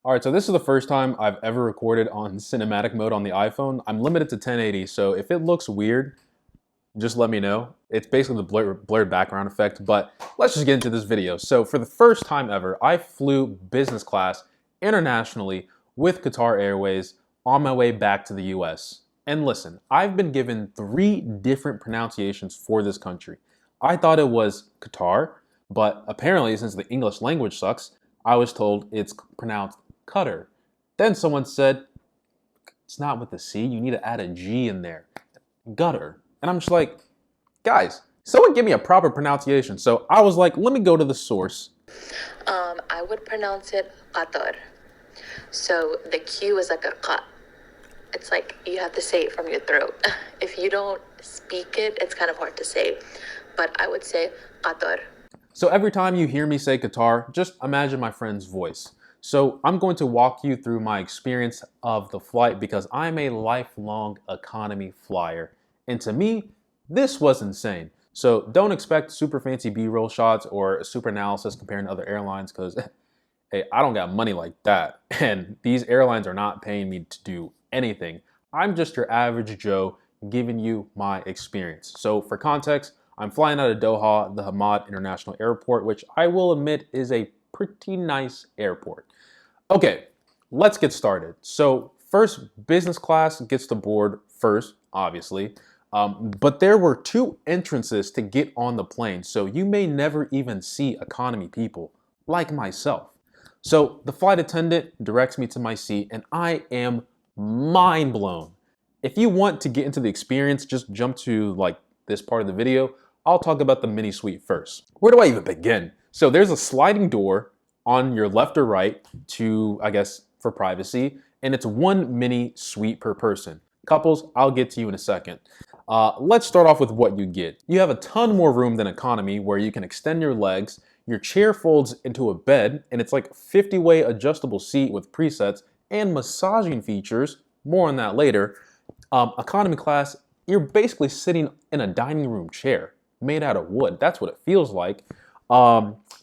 All right, so this is the first time I've ever recorded on cinematic mode on the iPhone. I'm limited to 1080, so if it looks weird, just let me know. It's basically the blurred background effect, but let's just get into this video. So for the first time ever, I flew business class internationally with Qatar Airways on my way back to the US. And listen, I've been given 3 different pronunciations for this country. I thought it was Qatar, but apparently since the English language sucks, I was told it's pronounced Qatar. Then someone said, it's not with the C, you need to add a G in there. Gutter. And I'm just like, guys, someone give me a proper pronunciation. So I was like, let me go to the source. I would pronounce it Qatar. So the Q is like a qa. It's like you have to say it from your throat. If you don't speak it, it's kind of hard to say. But I would say Qatar. So every time you hear me say Qatar, just imagine my friend's voice. So I'm going to walk you through my experience of the flight because I'm a lifelong economy flyer. And to me, this was insane. So don't expect super fancy B-roll shots or super analysis comparing to other airlines because hey, I don't got money like that. And these airlines are not paying me to do anything. I'm just your average Joe giving you my experience. So for context, I'm flying out of Doha, the Hamad International Airport, which I will admit is a pretty nice airport. Okay, let's get started. So first, business class gets to board first, obviously. But there were 2 entrances to get on the plane, so you may never even see economy people, like myself. So the flight attendant directs me to my seat, and I am mind blown. If you want to get into the experience, just jump to like this part of the video. I'll talk about the mini suite first. Where do I even begin? So there's a sliding door on your left or right to, I guess, for privacy, and it's 1 mini suite per person. Couples, I'll get to you in a second. Let's start off with what you get. You have a ton more room than economy where you can extend your legs. Your chair folds into a bed, and it's like a 50-way adjustable seat with presets and massaging features. More on that later. Economy class, you're basically sitting in a dining room chair made out of wood. That's what it feels like.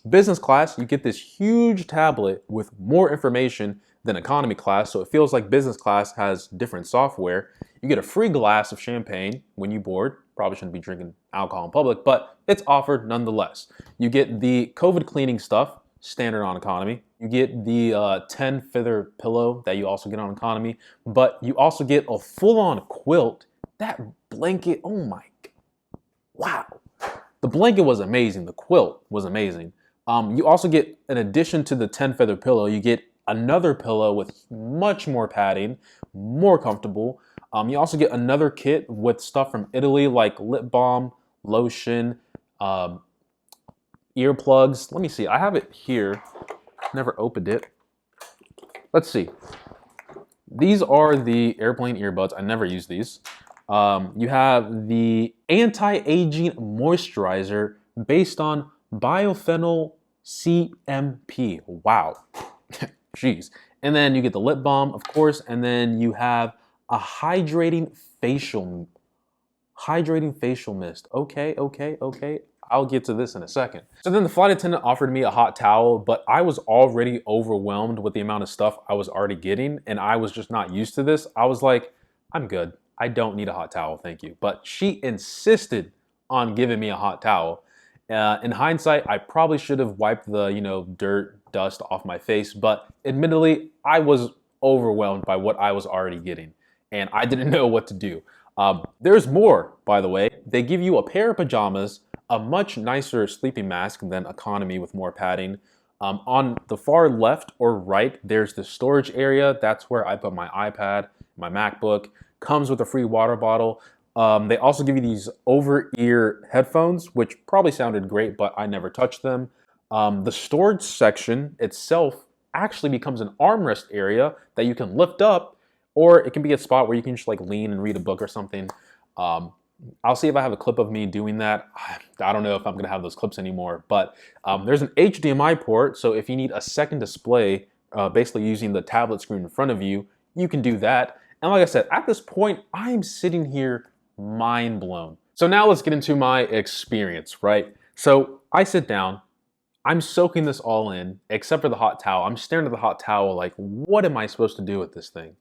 Business class, you get this huge tablet with more information than economy class, so it feels like business class has different software. You get a free glass of champagne when you board. Probably shouldn't be drinking alcohol in public, but it's offered nonetheless. You get the COVID cleaning stuff, standard on economy. You get the 10 feather pillow that you also get on economy, but you also get a full-on quilt. That blanket, oh my, wow. The blanket was amazing. The quilt was amazing. You also get, in addition to the 10 feather pillow, you get another pillow with much more padding, more comfortable. You also get another kit with stuff from Italy like lip balm, lotion, earplugs. Let me see. I have it here. Never opened it. Let's see. These are the airplane earbuds. I never use these. You have the anti-aging moisturizer based on biophenol CMP. Wow. Jeez. And then you get the lip balm, of course, and then you have a hydrating facial mist. Okay. I'll get to this in a second. So then the flight attendant offered me a hot towel, but I was already overwhelmed with the amount of stuff I was already getting, and I was just not used to this. I was like, I'm good. I don't need a hot towel, thank you. But she insisted on giving me a hot towel. In hindsight, I probably should have wiped the, dirt, dust off my face, but admittedly, I was overwhelmed by what I was already getting, and I didn't know what to do. There's more, by the way. They give you a pair of pajamas, a much nicer sleeping mask than economy with more padding. On the far left or right, there's the storage area. That's where I put my iPad, my MacBook. Comes with a free water bottle. They also give you these over-ear headphones, which probably sounded great, but I never touched them. The storage section itself actually becomes an armrest area that you can lift up, or it can be a spot where you can just like lean and read a book or something. I'll see if I have a clip of me doing that. I don't know if I'm gonna have those clips anymore, but there's an HDMI port, so if you need a second display, basically using the tablet screen in front of you, you can do that. And like I said, at this point, I'm sitting here mind blown. So now let's get into my experience, right? So I sit down, I'm soaking this all in, except for the hot towel. I'm staring at the hot towel like, what am I supposed to do with this thing?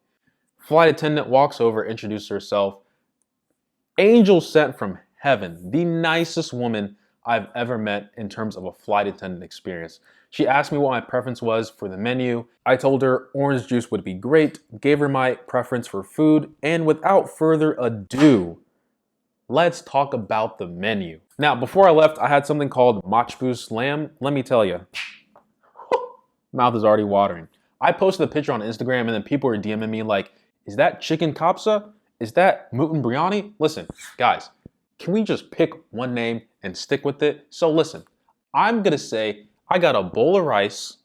Flight attendant walks over, introduces herself. Angel sent from heaven, the nicest woman I've ever met in terms of a flight attendant experience. She asked me what my preference was for the menu. I told her orange juice would be great, gave her my preference for food, and without further ado, let's talk about the menu. Now, before I left, I had something called machbus lamb. Let me tell you, mouth is already watering. I posted a picture on Instagram and then people were DMing me like, is that chicken kapsa? Is that mutin biryani? Listen, guys, can we just pick one name and stick with it? So listen, I'm gonna say I got a bowl of rice.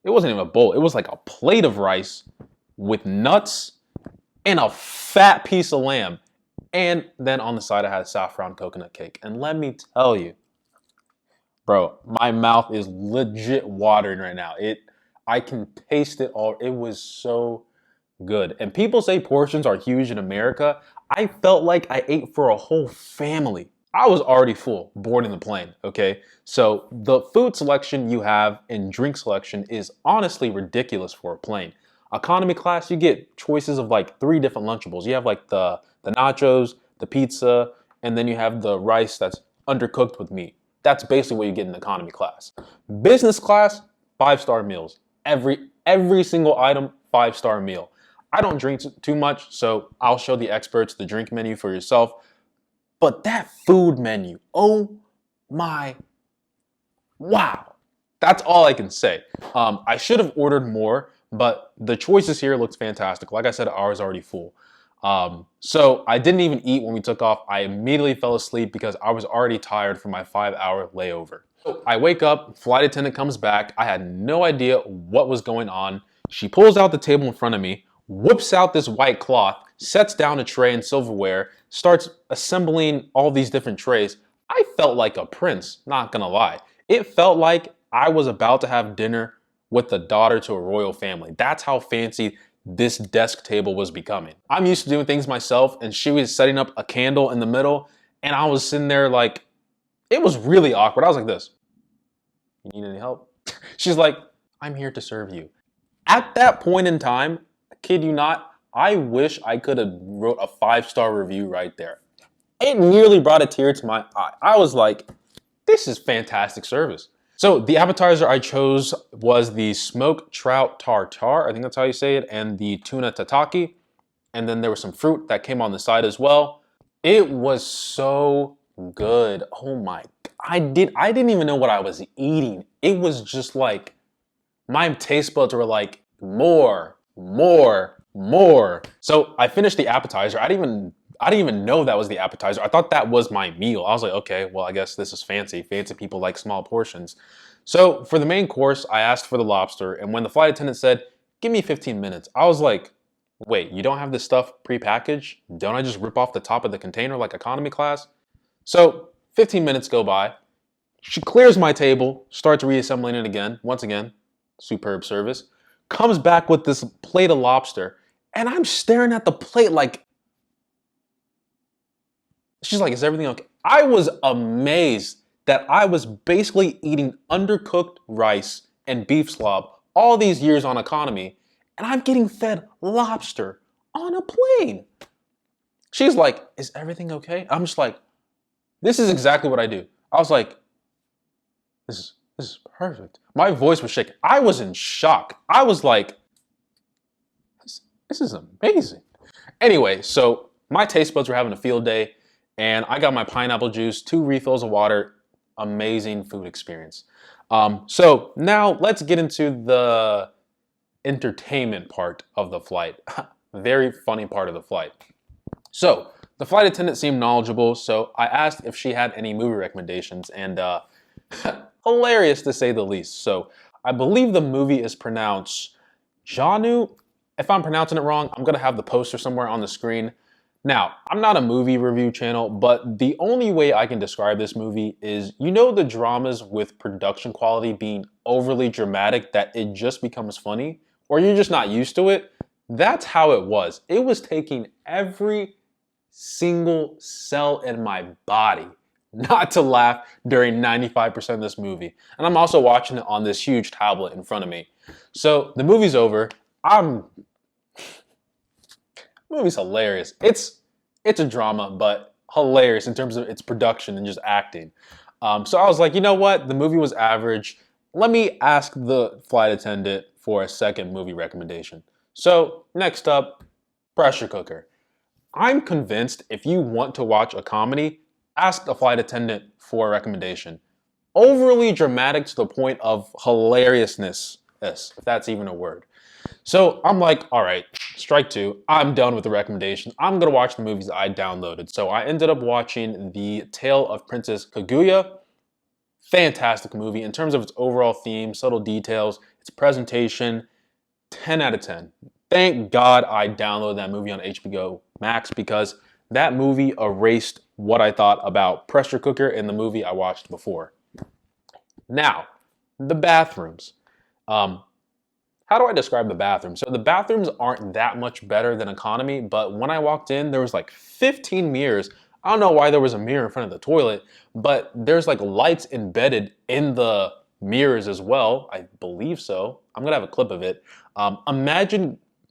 It wasn't even a bowl, it was like a plate of rice with nuts and a fat piece of lamb. And then on the side I had a saffron coconut cake. And let me tell you, bro, my mouth is legit watering right now. I can taste it all. It was so good. And people say portions are huge in America. I felt like I ate for a whole family. I was already full boarding the plane, okay? So the food selection you have and drink selection is honestly ridiculous for a plane. Economy class, you get choices of like 3 different Lunchables. You have like the nachos, the pizza, and then you have the rice that's undercooked with meat. That's basically what you get in economy class. Business class, 5-star meals. Every single item, 5-star meal. I don't drink too much, so I'll show the experts the drink menu for yourself. But that food menu, oh my, wow. That's all I can say. I should have ordered more, but the choices here looks fantastic. Like I said, ours already full. So I didn't even eat when we took off. I immediately fell asleep because I was already tired from my 5-hour layover. So I wake up, flight attendant comes back. I had no idea what was going on. She pulls out the table in front of me, whips out this white cloth, sets down a tray and silverware, starts assembling all these different trays. I felt like a prince, not gonna lie. It felt like I was about to have dinner with the daughter to a royal family. That's how fancy this desk table was becoming. I'm used to doing things myself, and she was setting up a candle in the middle, and I was sitting there like, it was really awkward. I was like this, you need any help? She's like, I'm here to serve you. At that point in time, I kid you not, I wish I could have wrote a 5-star review right there. It nearly brought a tear to my eye. I was like, this is fantastic service. So the appetizer I chose was the smoked trout tartare, I think that's how you say it, and the tuna tataki. And then there was some fruit that came on the side as well. It was so good. Oh my, I didn't even know what I was eating. It was just like, my taste buds were like, more, more, more. So I finished the appetizer. I didn't even know that was the appetizer. I thought that was my meal. I was like, okay, well, I guess this is fancy. Fancy people like small portions. So for the main course, I asked for the lobster. And when the flight attendant said, give me 15 minutes, I was like, wait, you don't have this stuff prepackaged? Don't I just rip off the top of the container like economy class? So 15 minutes go by. She clears my table, starts reassembling it again. Once again, superb service. Comes back with this plate of lobster. And I'm staring at the plate like, she's like, is everything okay? I was amazed that I was basically eating undercooked rice and beef slob all these years on economy, and I'm getting fed lobster on a plane. She's like, is everything okay? I'm just like, this is exactly what I do. I was like, this is perfect. My voice was shaking. I was in shock. I was like, this is amazing. Anyway, so my taste buds were having a field day, and I got my pineapple juice, 2 refills of water. Amazing food experience. So now let's get into the entertainment part of the flight. Very funny part of the flight. So the flight attendant seemed knowledgeable, so I asked if she had any movie recommendations, and hilarious to say the least. So I believe the movie is pronounced Janu. If I'm pronouncing it wrong, I'm gonna have the poster somewhere on the screen. Now, I'm not a movie review channel, but the only way I can describe this movie is, you know, the dramas with production quality being overly dramatic that it just becomes funny, or you're just not used to it? That's how it was. It was taking every single cell in my body, not to laugh during 95% of this movie. And I'm also watching it on this huge tablet in front of me. So the movie's over. The movie's hilarious. It's a drama, but hilarious in terms of its production and just acting. So I was like, you know what? The movie was average. Let me ask the flight attendant for a second movie recommendation. So next up, Pressure Cooker. I'm convinced if you want to watch a comedy, ask the flight attendant for a recommendation. Overly dramatic to the point of hilariousness, if that's even a word. So I'm like, all right, strike two. I'm done with the recommendation. I'm gonna watch the movies I downloaded. So I ended up watching The Tale of Princess Kaguya. Fantastic movie in terms of its overall theme, subtle details, its presentation. 10 out of 10. Thank God I downloaded that movie on HBO Max because that movie erased what I thought about Pressure Cooker in the movie I watched before. Now, the bathrooms. How do I describe the bathrooms? So the bathrooms aren't that much better than economy, but when I walked in, there was like 15 mirrors. I don't know why there was a mirror in front of the toilet, but there's like lights embedded in the mirrors as well. I believe so. I'm gonna have a clip of it.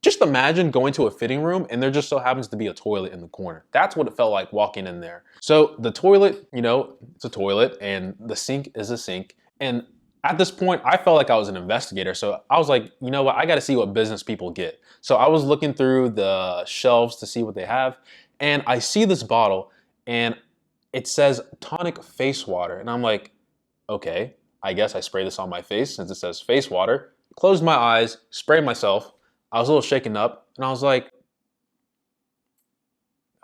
Just imagine going to a fitting room and there just so happens to be a toilet in the corner. That's what it felt like walking in there. So the toilet, it's a toilet and the sink is a sink. And at this point, I felt like I was an investigator. So I was like, you know what? I got to see what business people get. So I was looking through the shelves to see what they have. And I see this bottle and it says tonic face water. And I'm like, okay, I guess I spray this on my face since it says face water. Closed my eyes, sprayed myself. I was a little shaken up and I was like,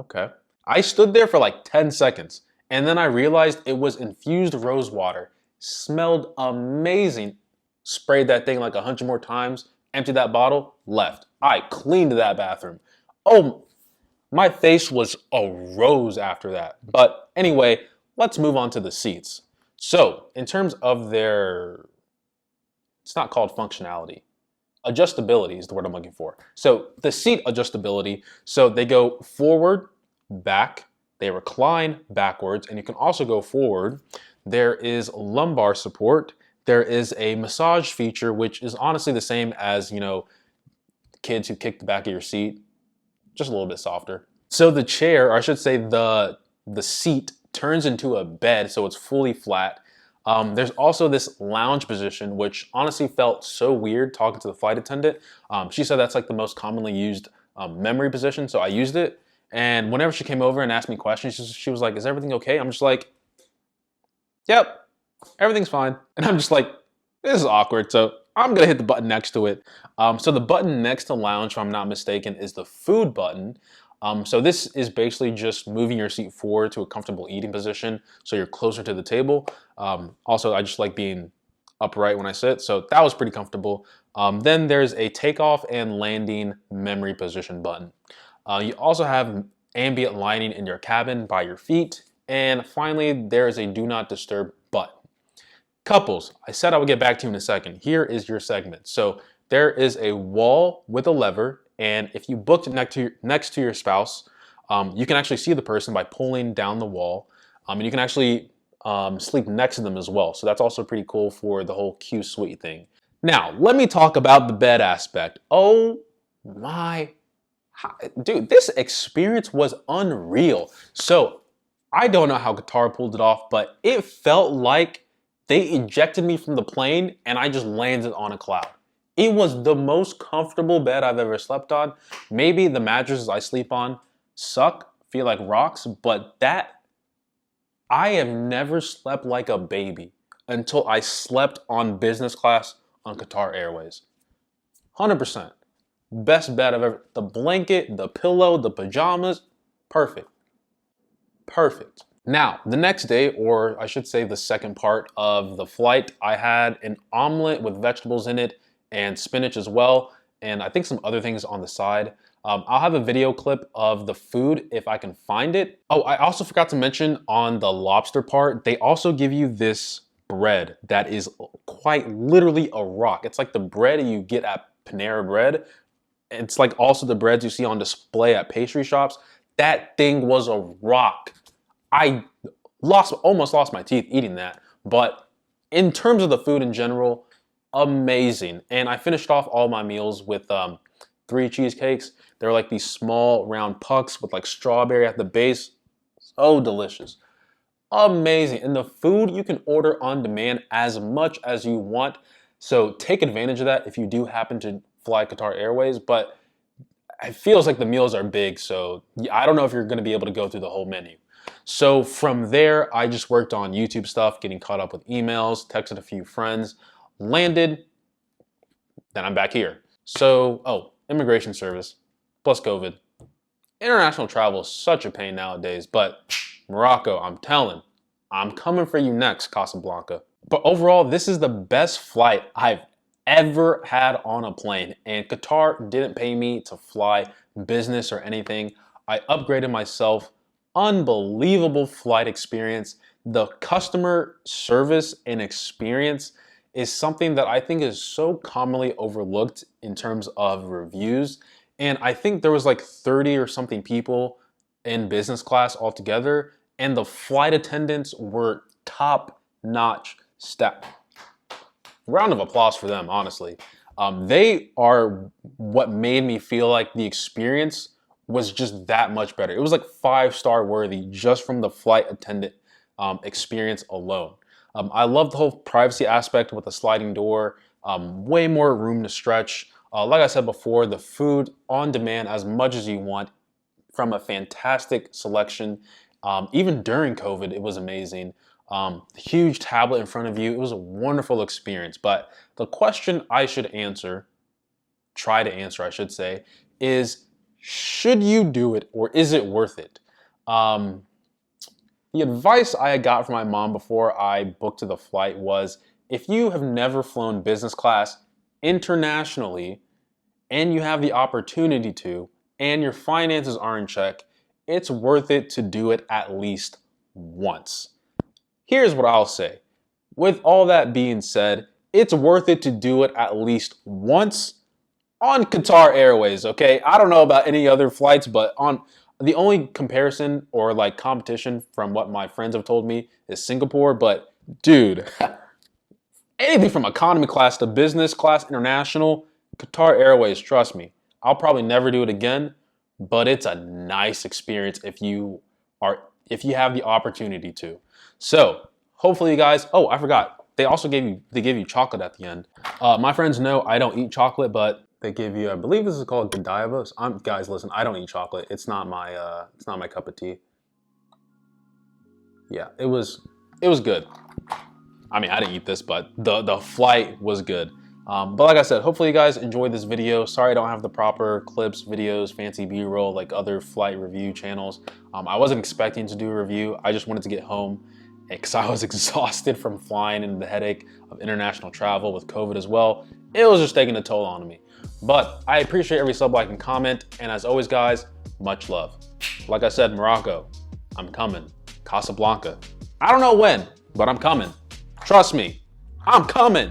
okay. I stood there for like 10 seconds and then I realized it was infused rose water. Smelled amazing. Sprayed that thing like 100 more times, emptied that bottle, left. I cleaned that bathroom. Oh, my face was a rose after that. But anyway, let's move on to the seats. So, in terms of it's not called functionality. Adjustability is the word I'm looking for. So, the seat adjustability, so they go forward, back, they recline backwards, and you can also go forward. There is lumbar support. There is a massage feature, which is honestly the same as, kids who kick the back of your seat, just a little bit softer. So the chair, or I should say the seat, turns into a bed, so it's fully flat. There's also this lounge position, which honestly felt so weird talking to the flight attendant. She said that's like the most commonly used memory position, so I used it. And whenever she came over and asked me questions, she was like, is everything okay? I'm just like, yep, everything's fine. And I'm just like, this is awkward. So I'm gonna hit the button next to it. So the button next to lounge, if I'm not mistaken, is the food button. So this is basically just moving your seat forward to a comfortable eating position so you're closer to the table. Also, I just like being upright when I sit, so that was pretty comfortable. Then there's a takeoff and landing memory position button. You also have ambient lighting in your cabin by your feet. And finally, there is a do not disturb button. Couples, I said I would get back to you in a second. Here is your segment. So there is a wall with a lever, and if you booked it next to your spouse, you can actually see the person by pulling down the wall, and you can actually sleep next to them as well. So that's also pretty cool for the whole Q suite thing. Now, let me talk about the bed aspect. Oh my, dude, this experience was unreal. So I don't know how Qatar pulled it off, but it felt like they ejected me from the plane and I just landed on a cloud. It was the most comfortable bed I've ever slept on. Maybe the mattresses I sleep on suck, feel like rocks, but I have never slept like a baby until I slept on business class on Qatar Airways. 100%. Best bed I've ever, the blanket, the pillow, the pajamas, perfect. Perfect. Now, the next day, or I should say the second part of the flight, I had an omelet with vegetables in it and spinach as well, and I think some other things on the side. I'll have a video clip of the food if I can find it. Oh, I also forgot to mention on the lobster part, they also give you this bread that is quite literally a rock. It's like the bread you get at Panera Bread. It's like also the breads you see on display at pastry shops. That thing was a rock. I almost lost my teeth eating that. But in terms of the food in general, amazing. And I finished off all my meals with 3 cheesecakes. They're like these small round pucks with like strawberry at the base. So delicious. Amazing. And the food you can order on demand as much as you want. So take advantage of that if you do happen to fly Qatar Airways. But it feels like the meals are big, so I don't know if you're going to be able to go through the whole menu. So from there, I just worked on YouTube stuff, getting caught up with emails, texted a few friends, landed, then I'm back here. So, immigration service, plus COVID. International travel is such a pain nowadays, but Morocco, I'm coming for you next, Casablanca. But overall, this is the best flight I've ever had on a plane, and Qatar didn't pay me to fly business or anything. I upgraded myself. Unbelievable flight experience. The customer service and experience is something that I think is so commonly overlooked in terms of reviews. And I think there was like 30 or something people in business class altogether, and the flight attendants were top-notch staff. Round of applause for them, honestly. They are what made me feel like the experience was just that much better. It was like 5-star worthy just from the flight attendant experience alone. I love the whole privacy aspect with the sliding door, way more room to stretch. Like I said before, the food on demand as much as you want from a fantastic selection. Even during COVID, it was amazing. Huge tablet in front of you. It was a wonderful experience. But the question I should answer, try to answer, I should say, is should you do it or is it worth it? The advice I got from my mom before I booked the flight was, if you have never flown business class internationally and you have the opportunity to, and your finances are in check, it's worth it to do it at least once. Here's what I'll say. With all that being said, it's worth it to do it at least once on Qatar Airways, okay? I don't know about any other flights, but on the only comparison or like competition from what my friends have told me is Singapore. But dude, anything from economy class to business class, international, Qatar Airways, trust me, I'll probably never do it again, but it's a nice experience if you have the opportunity to. So hopefully you guys, I forgot, they give you chocolate at the end. My friends know I don't eat chocolate, but they give you, I believe this is called Godiva. Guys, listen, I don't eat chocolate. It's not my cup of tea. Yeah, it was good. I mean, I didn't eat this, but the flight was good. But like I said, hopefully you guys enjoyed this video. Sorry I don't have the proper clips, videos, fancy B-roll like other flight review channels. I wasn't expecting to do a review. I just wanted to get home because I was exhausted from flying and the headache of international travel with COVID as well. It was just taking a toll on me. But I appreciate every sub, like, and comment. And as always, guys, much love. Like I said, Morocco, I'm coming. Casablanca, I don't know when, but I'm coming. Trust me, I'm coming.